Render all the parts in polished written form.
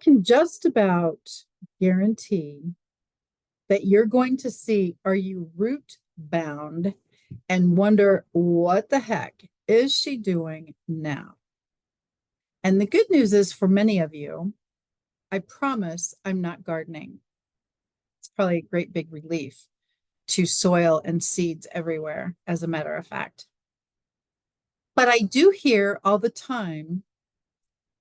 can just about guarantee that you're going to see, are you root bound, and wonder what the heck is she doing now? And the good news is for many of you, I promise I'm not gardening. It's probably a great big relief to soil and seeds everywhere, as a matter of fact. But I do hear all the time,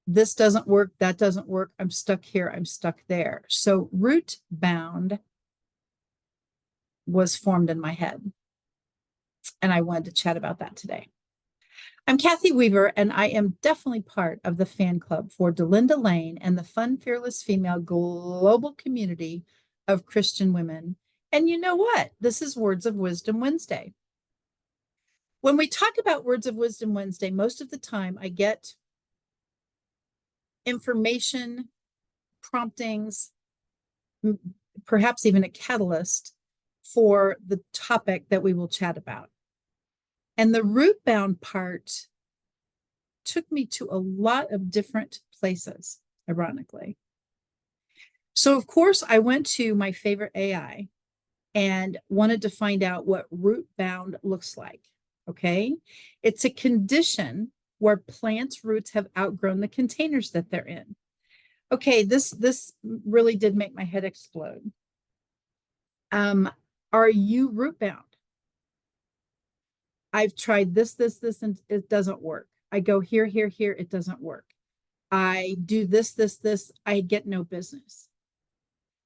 this doesn't work, that doesn't work, I'm stuck here, I'm stuck there. So root bound was formed in my head, and I wanted to chat about that today. I'm Kathy Weaver, and I am definitely part of the fan club for Delinda Lane and the Fun, Fearless Female global community of Christian women. And you know what? This is Words of Wisdom Wednesday. When we talk about Words of Wisdom Wednesday, most of the time I get information, promptings, perhaps even a catalyst for the topic that we will chat about. And the root bound part took me to a lot of different places, ironically. So, of course, I went to my favorite AI and wanted to find out what root bound looks like. Okay. It's a condition where plants' roots have outgrown the containers that they're in. Okay, this really did make my head explode. Are you root bound? I've tried this, and it doesn't work. I go here, here, here, it doesn't work. I do this, I get no business.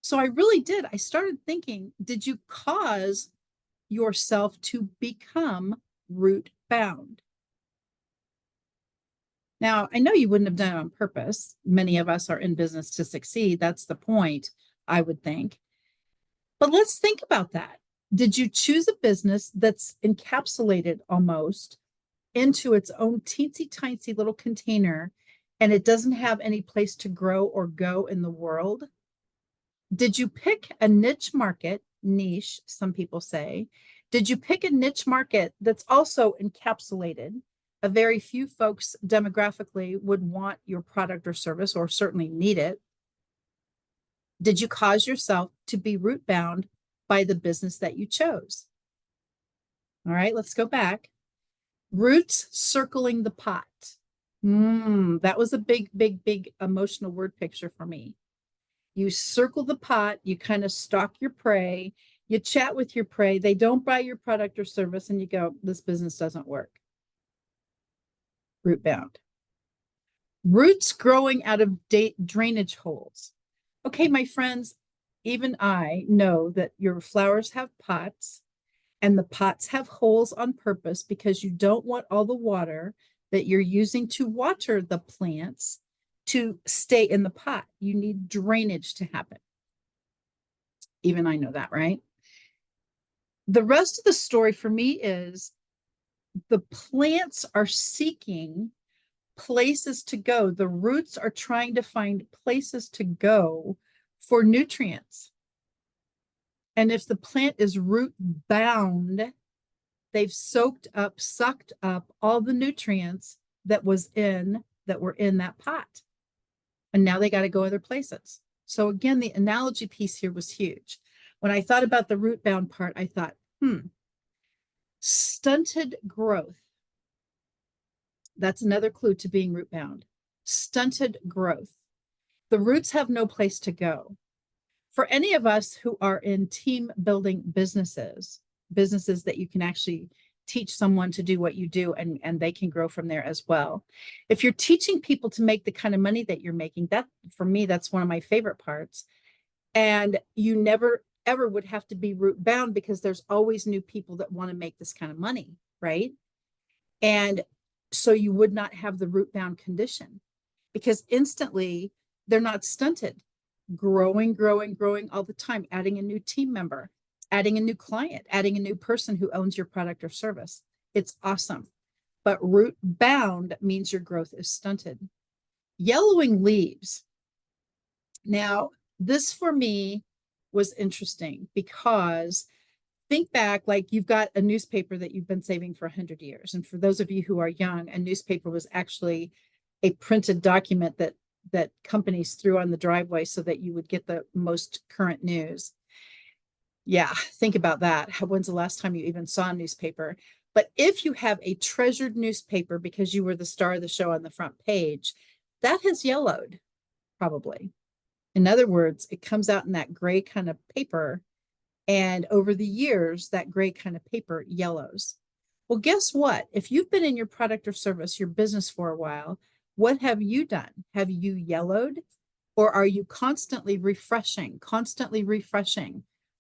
So I really did. I started thinking, did you cause yourself to become root bound? Now, I know you wouldn't have done it on purpose. Many of us are in business to succeed. That's the point, I would think. But let's think about that. Did you choose a business that's encapsulated almost into its own teensy tiny little container, and it doesn't have any place to grow or go in the world? Did you pick a niche market, niche, some people say? Did you pick a niche market that's also encapsulated? A very few folks demographically would want your product or service, or certainly need it. Did you cause yourself to be root bound by the business that you chose? All right, let's go back. Roots circling the pot. That was a big emotional word picture for me. You circle the pot, you kind of stalk your prey, you chat with your prey, they don't buy your product or service, and you go, this business doesn't work. Root bound. Roots growing out of drainage holes. Okay, my friends, even I know that your flowers have pots, and the pots have holes on purpose because you don't want all the water that you're using to water the plants to stay in the pot. You need drainage to happen. Even I know that, right? The rest of the story for me is the plants are seeking places to go. The roots are trying to find places to go for nutrients. And if the plant is root bound, they've sucked up all the nutrients that were in that pot. And now they got to go other places. So again, the analogy piece here was huge. When I thought about the root bound part, I thought, stunted growth. That's another clue to being root bound. Stunted growth. The roots have no place to go. For any of us who are in team building businesses that you can actually teach someone to do what you do, and they can grow from there as well. If you're teaching people to make the kind of money that you're making, that for me, that's one of my favorite parts. And you never ever would have to be root bound because there's always new people that want to make this kind of money, right? And so you would not have the root bound condition because instantly they're not stunted, growing all the time, adding a new team member, adding a new client, adding a new person who owns your product or service. It's awesome. But root bound means your growth is stunted. Yellowing leaves. Now, this for me was interesting because think back, like you've got a newspaper that you've been saving for 100 years. And for those of you who are young, a newspaper was actually a printed document that that companies threw on the driveway so that you would get the most current news. Yeah, think about that. When's the last time you even saw a newspaper? But if you have a treasured newspaper because you were the star of the show on the front page, that has yellowed, probably. In other words, it comes out in that gray kind of paper, and over the years, that gray kind of paper yellows. Well, guess what? If you've been in your product or service, your business for a while, what have you done? Have you yellowed? Or are you constantly refreshing,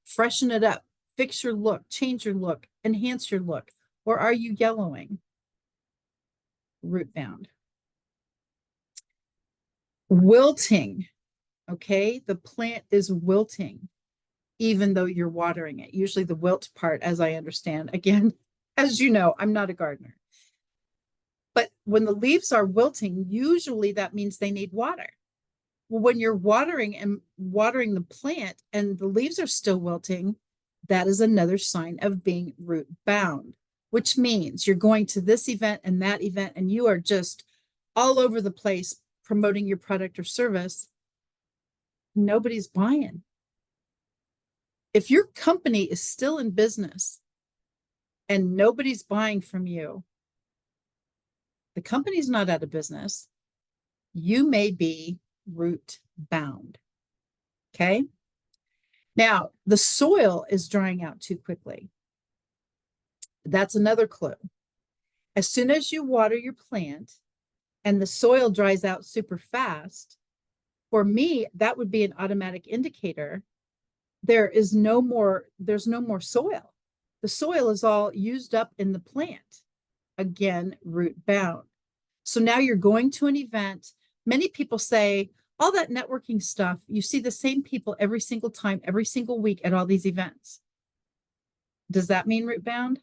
freshen it up, fix your look, change your look, enhance your look? Or are you yellowing? Root bound. Wilting. Okay, the plant is wilting, even though you're watering it. Usually the wilt part, as I understand, again, as you know, I'm not a gardener. But when the leaves are wilting, usually that means they need water. Well, when you're watering the plant and the leaves are still wilting, that is another sign of being root bound, which means you're going to this event and that event, and you are just all over the place promoting your product or service. Nobody's buying. If your company is still in business and nobody's buying from you, the company's not out of business. You may be root bound. Okay. Now, the soil is drying out too quickly. That's another clue. As soon as you water your plant and the soil dries out super fast, for me, that would be an automatic indicator. There's no more soil. The soil is all used up in the plant. Again, root bound. So now you're going to an event. Many people say, all that networking stuff, you see the same people every single time, every single week at all these events. Does that mean root bound?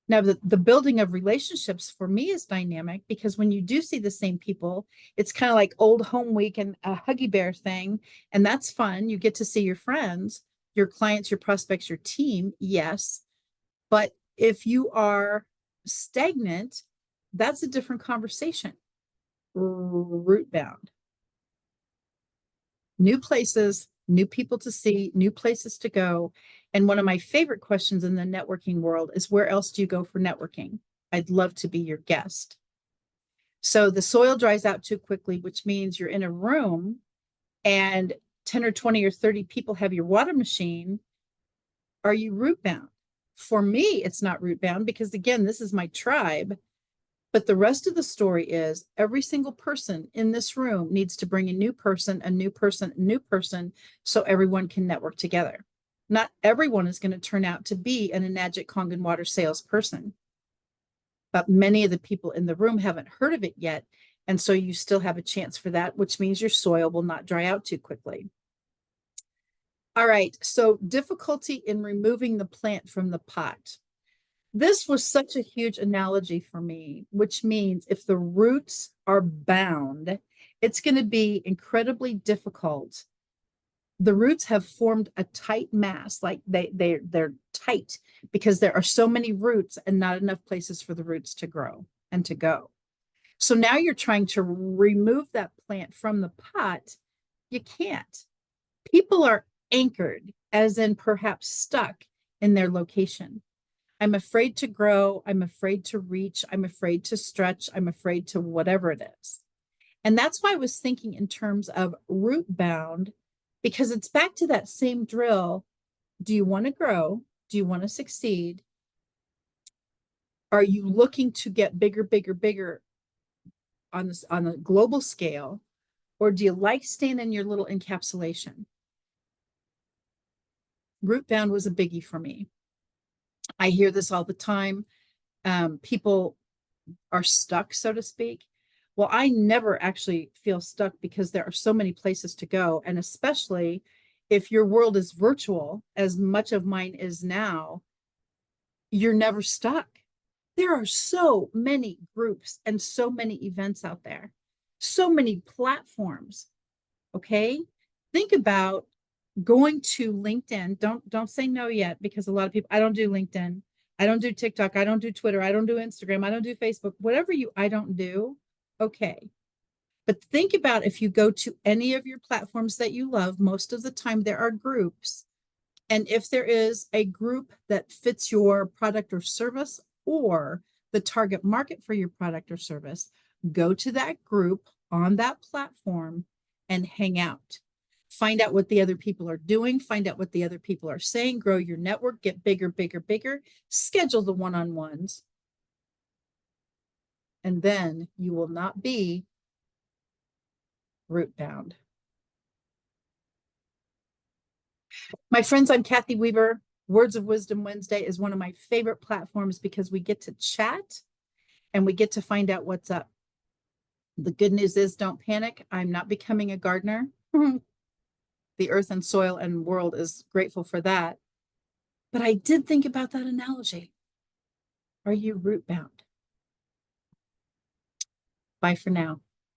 Now, the building of relationships for me is dynamic, because when you do see the same people, it's kind of like old home week and a Huggy Bear thing. And that's fun. You get to see your friends, your clients, your prospects, your team. Yes. But if you are stagnant, that's a different conversation. Root bound. New places, new people to see, new places to go. And one of my favorite questions in the networking world is, where else do you go for networking? I'd love to be your guest. So the soil dries out too quickly, which means you're in a room and 10 or 20 or 30 people have your water machine. Are you root bound? For me, it's not root bound, because again, this is my tribe. But the rest of the story is, every single person in this room needs to bring a new person, so everyone can network together. Not everyone is going to turn out to be an Enagic Kangen water salesperson, but many of the people in the room haven't heard of it yet. And so you still have a chance for that, which means your soil will not dry out too quickly. All right, so difficulty in removing the plant from the pot. This was such a huge analogy for me, which means if the roots are bound, it's going to be incredibly difficult. The roots have formed a tight mass, like they're tight because there are so many roots and not enough places for the roots to grow and to go. So now you're trying to remove that plant from the pot. You can't. People are anchored, as in perhaps stuck in their location. I'm afraid to grow. I'm afraid to reach. I'm afraid to stretch. I'm afraid to whatever it is. And that's why I was thinking in terms of root bound, because it's back to that same drill. Do you want to grow? Do you want to succeed? Are you looking to get bigger, bigger, bigger on a global scale? Or do you like staying in your little encapsulation? Root bound was a biggie for me. I hear this all the time. People are stuck, so to speak. Well, I never actually feel stuck, because there are so many places to go. And especially if your world is virtual, as much of mine is now, you're never stuck. There are so many groups and so many events out there, so many platforms. Okay. Think about going to LinkedIn. Don't say no yet, because a lot of people, I don't do LinkedIn. I don't do TikTok. I don't do Twitter. I don't do Instagram. I don't do Facebook. Whatever I don't do. Okay. But think about if you go to any of your platforms that you love, most of the time there are groups. And if there is a group that fits your product or service or the target market for your product or service, go to that group on that platform and hang out. Find out what the other people are doing, find out what the other people are saying, grow your network, get bigger, bigger, bigger, schedule the one-on-ones. And then you will not be root bound. My friends, I'm Kathy Weaver. Words of Wisdom Wednesday is one of my favorite platforms because we get to chat and we get to find out what's up. The good news is don't panic. I'm not becoming a gardener. The earth and soil and world is grateful for that. But I did think about that analogy. Are you root bound? Bye for now.